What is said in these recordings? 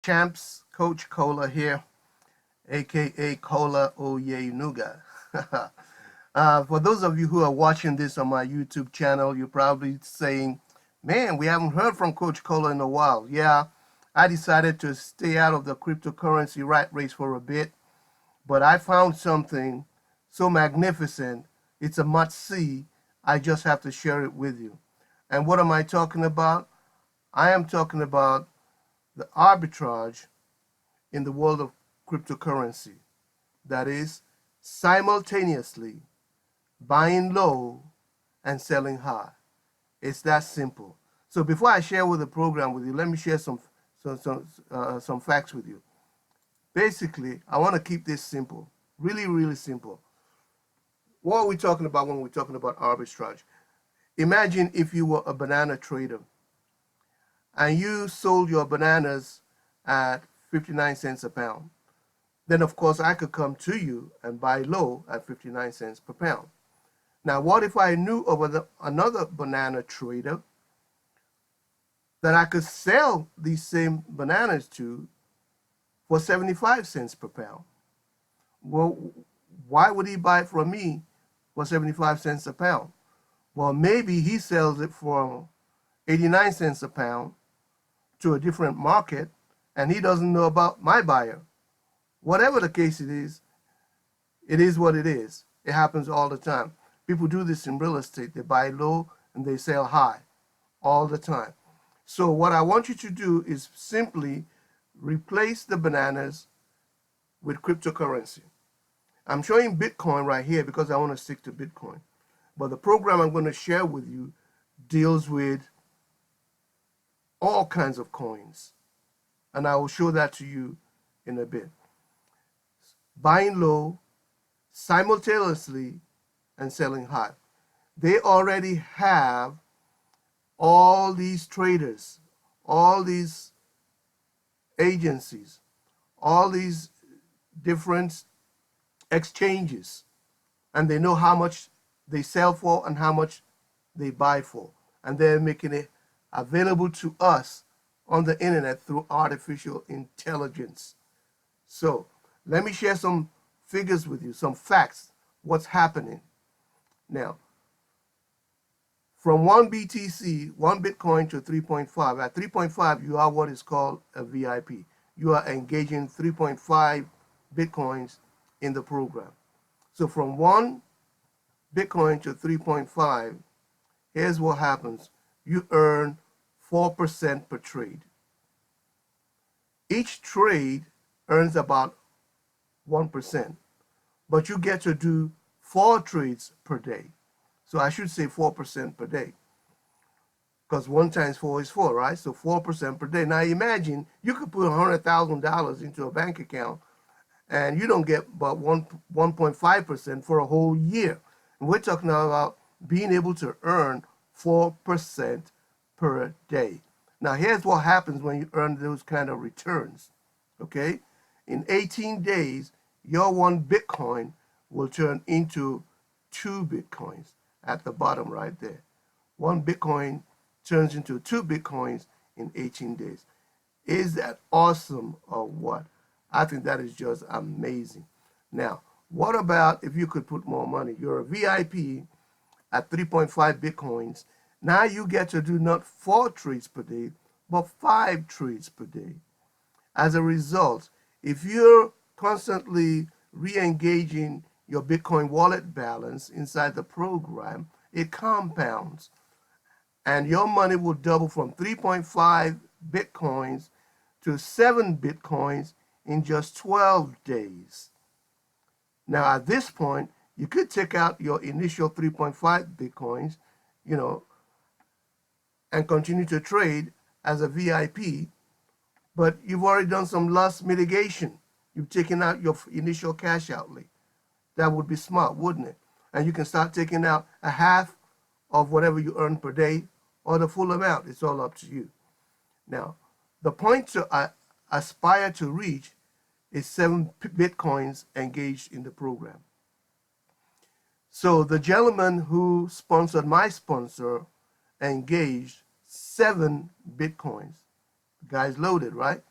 champs, Coach Kola here, aka Kola Oyenuga. For those of you who are watching this on my YouTube channel, you're probably saying, man, we haven't heard from Coach Kola in a while. Yeah, I decided to stay out of the cryptocurrency rat race for a bit, but I found something so magnificent, it's a must-see. I just have to share it with you. And what am I talking about? I am talking about the arbitrage in the world of cryptocurrency. That is, simultaneously buying low and selling high. It's that simple. So before I share with the program with you, let me share some facts with you. Basically, I want to keep this simple, really, really simple. What are we talking about when we're talking about arbitrage? Imagine if you were a banana trader and you sold your bananas at 59 cents a pound. Then, of course, I could come to you and buy low at 59 cents per pound. Now, what if I knew of another banana trader that I could sell these same bananas to for 75 cents per pound? Well, why would he buy it from me for 75 cents a pound? Well, maybe he sells it for 89 cents a pound to a different market, and he doesn't know about my buyer. Whatever the case it is what it is. It happens all the time. People do this in real estate. They buy low and they sell high all the time. So what I want you to do is simply replace the bananas with cryptocurrency. I'm showing Bitcoin right here because I want to stick to Bitcoin. But the program I'm going to share with you deals with all kinds of coins. And I will show that to you in a bit. Buying low, simultaneously, and selling high. They already have all these traders, all these agencies, all these different exchanges, and they know how much they sell for and how much they buy for. And they're making it available to us on the internet through artificial intelligence. So let me share some figures with you, some facts, what's happening. Now, from 1 BTC, 1 Bitcoin to 3.5, at 3.5, you are what is called a VIP. You are engaging 3.5 Bitcoins in the program. So from 1 Bitcoin to 3.5, here's what happens. You earn 4% per trade. Each trade earns about 1%, but you get to do 4 trades per day. So I should say 4% per day, because 1 times 4 is 4, right? So 4% per day. Now imagine you could put $100,000 into a bank account and you don't get but 1.5% for a whole year. And we're talking about being able to earn 4% per day. Now here's what happens when you earn those kind of returns. Okay? In 18 days, your 1 Bitcoin will turn into 2 Bitcoins at the bottom right there. 1 Bitcoin turns into 2 Bitcoins in 18 days. Is that awesome or what? I think that is just amazing. Now, what about if you could put more money? You're a VIP at 3.5 Bitcoins. Now you get to do not 4 trades per day, but 5 trades per day. As a result, if you're constantly re-engaging your Bitcoin wallet balance inside the program, it compounds. And your money will double from 3.5 Bitcoins to 7 Bitcoins in just 12 days. Now, at this point, you could take out your initial 3.5 Bitcoins, and continue to trade as a VIP, but you've already done some loss mitigation. You've taken out your initial cash outlay. That would be smart, wouldn't it? And you can start taking out a half of whatever you earn per day or the full amount. It's all up to you. Now, the point to aspire to reach is 7 Bitcoins engaged in the program. So the gentleman who sponsored my sponsor engaged 7 Bitcoins. The guy's loaded, right?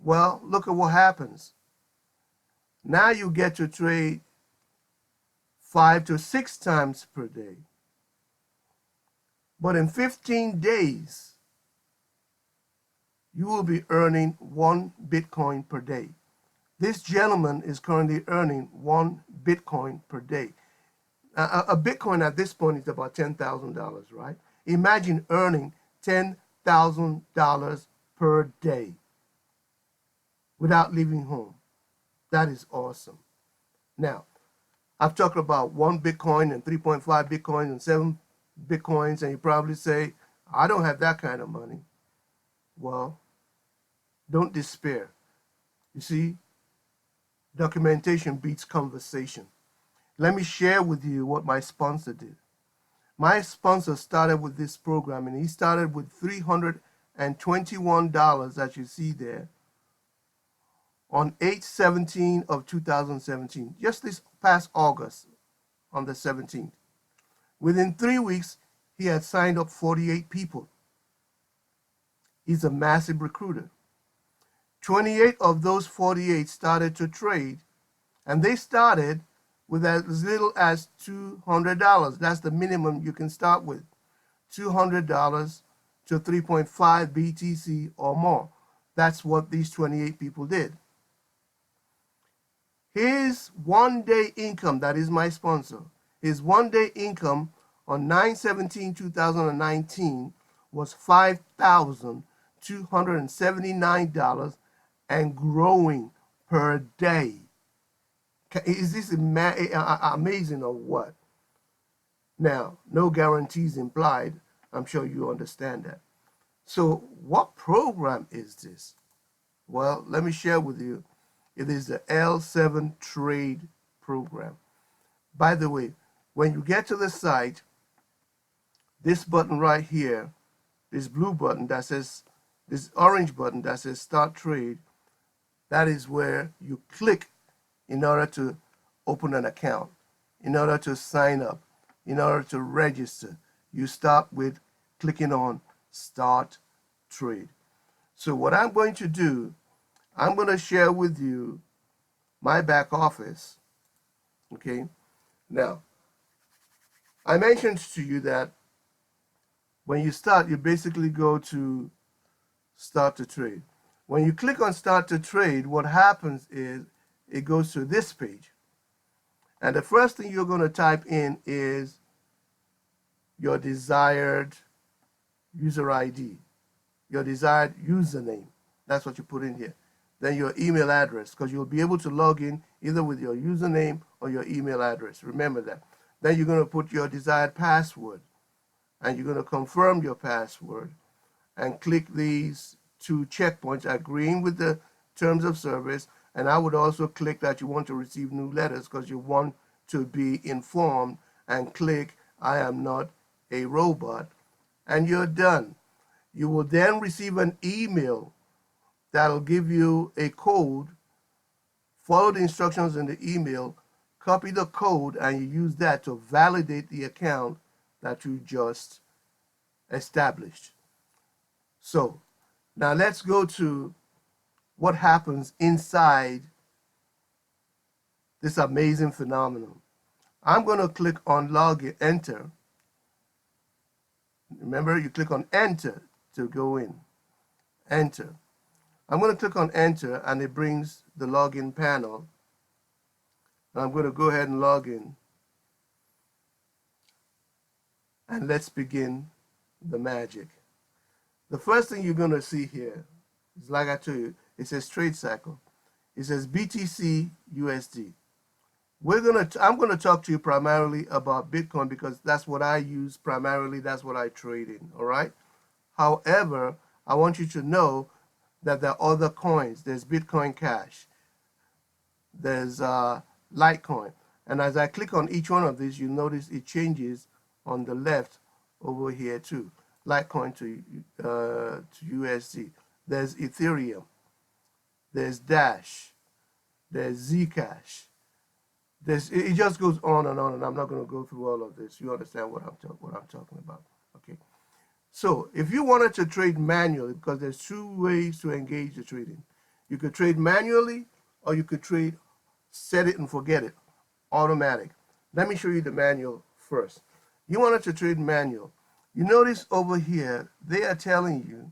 Well, look at what happens. Now you get to trade 5 to 6 times per day. But in 15 days, you will be earning 1 Bitcoin per day. This gentleman is currently earning 1 Bitcoin per day. A Bitcoin at this point is about $10,000, right? Imagine earning $10,000 per day without leaving home. That is awesome. Now, I've talked about 1 Bitcoin and 3.5 Bitcoins and 7 Bitcoins, and you probably say, I don't have that kind of money. Well, don't despair. You see, documentation beats conversation. Let me share with you what my sponsor did. My sponsor started with this program, and he started with $321, as you see there, on 8/17 of 2017, just this past August on the 17th. Within 3 weeks, he had signed up 48 people. He's a massive recruiter. 28 of those 48 started to trade, and they started with as little as $200. That's the minimum you can start with, $200 to 3.5 BTC or more. That's what these 28 people did. His one-day income, that is my sponsor, his one-day income on 9/17/2019 was $5,279 and growing per day. Is this amazing or what? Now, no guarantees implied. I'm sure you understand that. So what program is this? Well, let me share with you. It is the L7 Trade program. By the way, when you get to the site, this button right here, this blue button that says, this orange button that says Start Trade, that is where you click in order to open an account, in order to sign up, in order to register. You start with clicking on Start Trade. So what I'm going to do, I'm going to share with you my back office. Okay. Now, I mentioned to you that when you start, you basically go to Start to Trade. When you click on Start to Trade, what happens is it goes to this page. And the first thing you're going to type in is your desired user ID, your desired username. That's what you put in here. Then your email address, because you'll be able to log in either with your username or your email address. Remember that. Then you're going to put your desired password, and you're going to confirm your password and click these two checkpoints agreeing with the terms of service. And I would also click that you want to receive new letters because you want to be informed, and click I am not a robot, and you're done. You will then receive an email that'll give you a code. Follow the instructions in the email, copy the code, and you use that to validate the account that you just established. So now let's go to what happens inside this amazing phenomenon. I'm going to click on login, enter. Remember, you click on enter to go in. Enter. I'm going to click on enter, and it brings the login panel. I'm going to go ahead and log in. And let's begin the magic. The first thing you're going to see here is, like I told you, it says trade cycle. It says BTC USD. I'm going to talk to you primarily about Bitcoin because that's what I use primarily. That's what I trade in. All right. However, I want you to know that there are other coins. There's Bitcoin Cash. There's Litecoin. And as I click on each one of these, you notice it changes on the left over here too. Litecoin to USD. There's Ethereum. There's Dash. There's Zcash. It just goes on, and I'm not going to go through all of this. You understand what I'm talking about, okay? So if you wanted to trade manually, because there's two ways to engage the trading. You could trade manually, or you could trade set it and forget it, automatic. Let me show you the manual first. You wanted to trade manual. You notice over here, they are telling you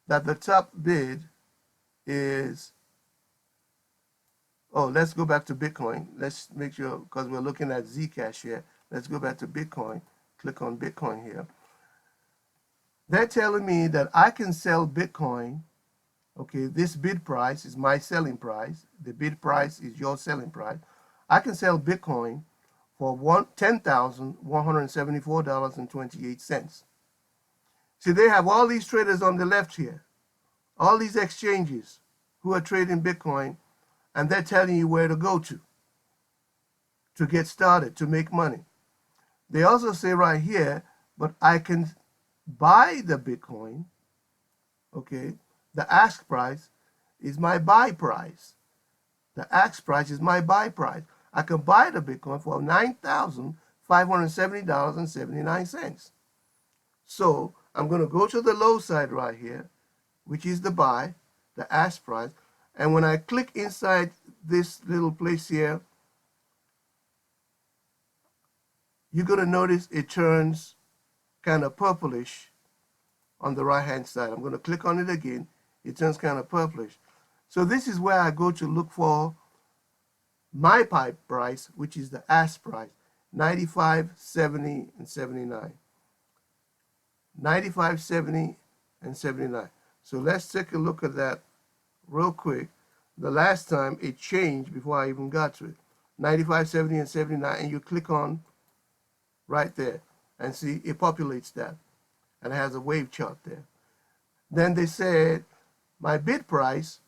that the top bid is, oh, let's go back to Bitcoin. Let's make sure, because we're looking at Zcash here. Let's go back to Bitcoin. Click on Bitcoin here. They're telling me that I can sell Bitcoin. Okay, this bid price is my selling price. The bid price is your selling price. I can sell Bitcoin for $10,174.28. See, they have all these traders on the left here, all these exchanges who are trading Bitcoin, and they're telling you where to go to get started, to make money. They also say right here, but I can buy the Bitcoin. Okay, the ask price is my buy price. The ask price is my buy price. I can buy the Bitcoin for $9,570.79. So I'm going to go to the low side right here, which is the buy, the ask price. And when I click inside this little place here, you're going to notice it turns kind of purplish on the right hand side. I'm going to click on it again. It turns kind of purplish. So this is where I go to look for my pipe price, which is the ask price, 95, 70, and 79. 95, 70, and 79. So let's take a look at that real quick. The last time it changed before I even got to it. 95, 70, and 79, and you click on right there and see it populates that, and it has a wave chart there. Then they said my bid price,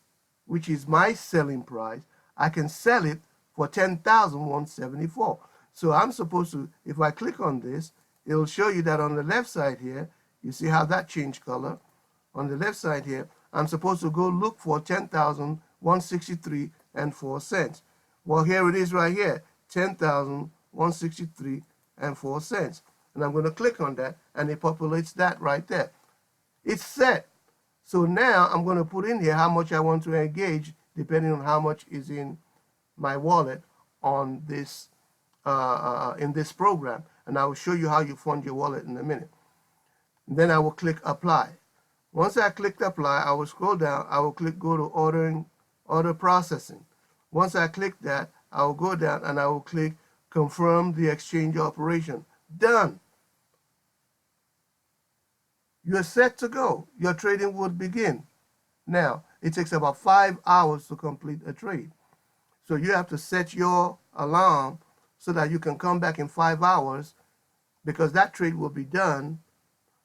which is my selling price, I can sell it for $10,174. So I'm supposed to, if I click on this, it'll show you that on the left side here, you see how that changed color. On the left side here, I'm supposed to go look for $10,163.04. Well, here it is right here, $10,163.04. And I'm going to click on that, and it populates that right there. It's set. So now I'm going to put in here how much I want to engage, depending on how much is in my wallet on this in this program. And I will show you how you fund your wallet in a minute. And then I will click apply. Once I click apply, I will scroll down. I will click go to order processing. Once I click that, I will go down and I will click confirm the exchange operation. Done. You're set to go. Your trading would begin. Now, it takes about 5 hours to complete a trade. So you have to set your alarm so that you can come back in 5 hours, because that trade will be done.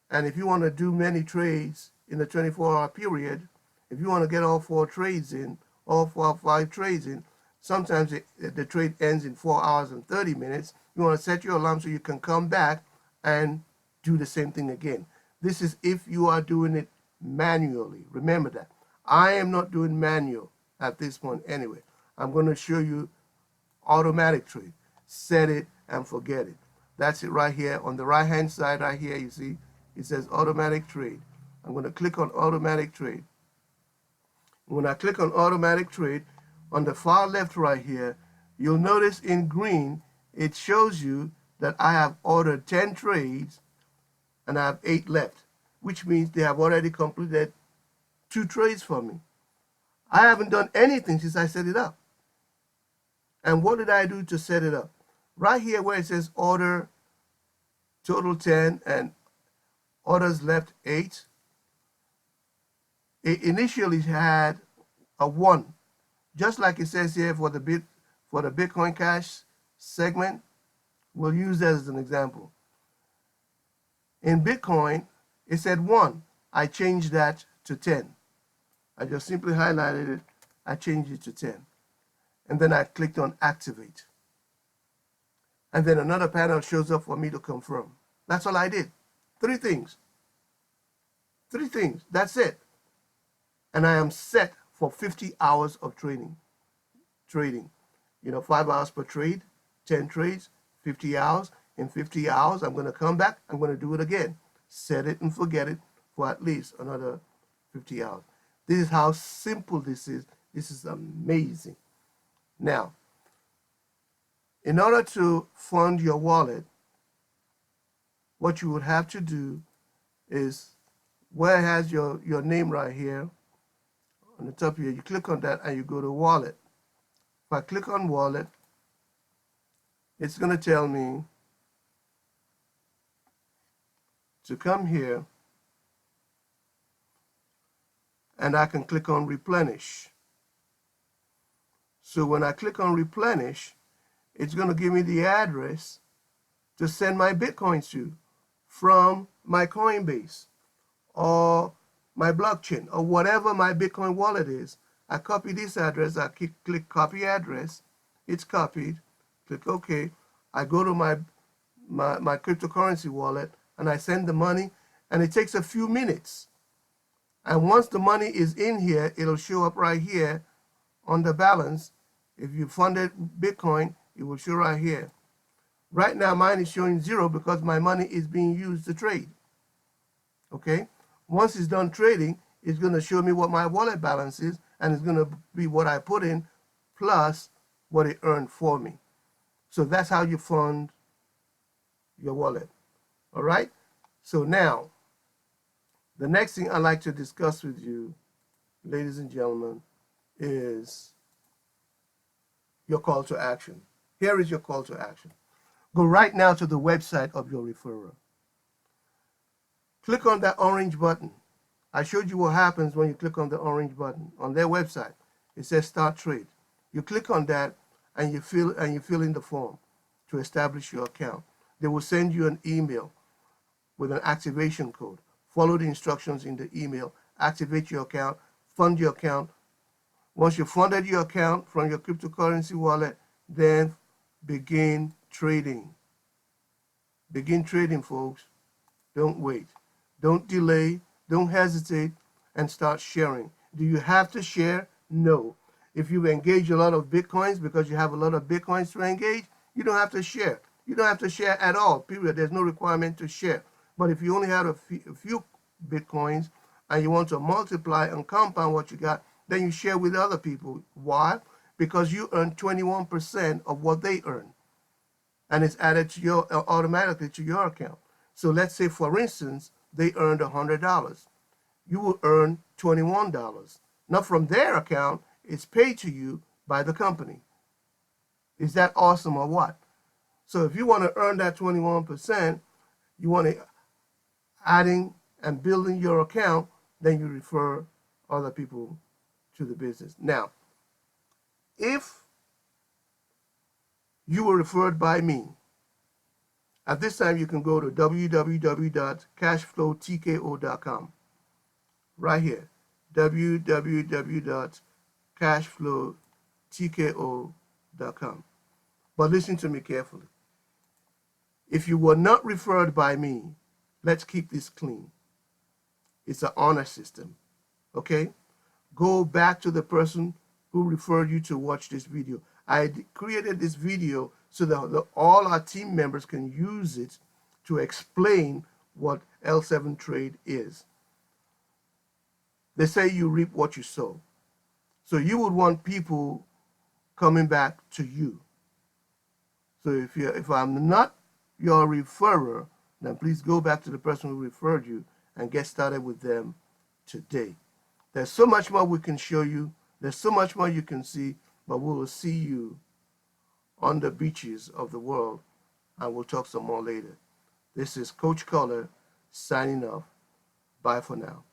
And if you want to do many trades in a 24-hour period, if you want to get all 4 trades in, all 4 or 5 trades in, sometimes the trade ends in 4 hours and 30 minutes. You want to set your alarm so you can come back and do the same thing again. This is if you are doing it manually. Remember that. I am not doing manual at this point anyway. I'm going to show you automatic trade. Set it and forget it. That's it right here. On the right hand side right here, you see it says automatic trade. I'm going to click on automatic trade. When I click on automatic trade, on the far left right here, you'll notice in green it shows you that I have ordered 10 trades and I have 8 left, which means they have already completed 2 trades for me. I haven't done anything since I set it up. And what did I do to set it up? Right here where it says order total 10 and orders left 8, it initially had a 1, just like it says here for the Bitcoin Cash segment. We'll use that as an example. In Bitcoin, it said 1. I changed that to 10. I just simply highlighted it. I changed it to 10. And then I clicked on activate. And then another panel shows up for me to confirm. That's all I did. 3 things. 3 things. That's it. And I am set for 50 hours of trading. You know, 5 hours per trade, 10 trades, 50 hours. In 50 hours, I'm going to come back. I'm going to do it again. Set it and forget it for at least another 50 hours. This is how simple this is. This is amazing. Now, in order to fund your wallet, what you would have to do is where it has your name right here on the top here, you click on that and you go to wallet. If I click on wallet, it's going to tell me to come here, and I can click on replenish. So when I click on replenish, it's going to give me the address to send my Bitcoins to from my Coinbase or my blockchain or whatever my Bitcoin wallet is. I copy this address, I click copy address, it's copied, click OK. I go to my cryptocurrency wallet and I send the money, and it takes a few minutes. And once the money is in here, it'll show up right here on the balance. If you funded Bitcoin, it will show right here. Right now, mine is showing 0 because my money is being used to trade. Okay? Once it's done trading, it's going to show me what my wallet balance is, and it's going to be what I put in plus what it earned for me. So that's how you fund your wallet. All right? So now, the next thing I'd like to discuss with you, ladies and gentlemen, is your call to action. Here is your call to action. Go right now to the website of your referrer. Click on that orange button. I showed you what happens when you click on the orange button on their website. It says start trade. You click on that and you fill in the form to establish your account. They will send you an email with an activation code. Follow the instructions in the email, activate your account, fund your account. Once you've funded your account from your cryptocurrency wallet, then begin trading. Begin trading, folks. Don't wait. Don't delay. Don't hesitate, and start sharing. Do you have to share? No. If you engage a lot of Bitcoins because you have a lot of Bitcoins to engage, you don't have to share. You don't have to share at all, period. There's no requirement to share. But if you only have a few Bitcoins and you want to multiply and compound what you got, then you share with other people. Why? Because you earn 21% of what they earn. And it's added to your automatically to your account. So let's say, for instance, they earned $100. You will earn $21. Now from their account, it's paid to you by the company. Is that awesome or what? So if you want to earn that 21%, you want to adding and building your account, then you refer other people to the business. Now, if you were referred by me, at this time you can go to www.cashflowtko.com. Right here, www.cashflowtko.com. But listen to me carefully. If you were not referred by me, let's keep this clean. It's an honor system, okay? Go back to the person who referred you to watch this video. I created this video so that all our team members can use it to explain what L7 Trade is. They say you reap what you sow. So you would want people coming back to you. So if I'm not your referrer, then please go back to the person who referred you and get started with them today. There's so much more we can show you. There's so much more you can see, but we will see you on the beaches of the world, and we'll talk some more later. This is Coach Kola signing off. Bye for now.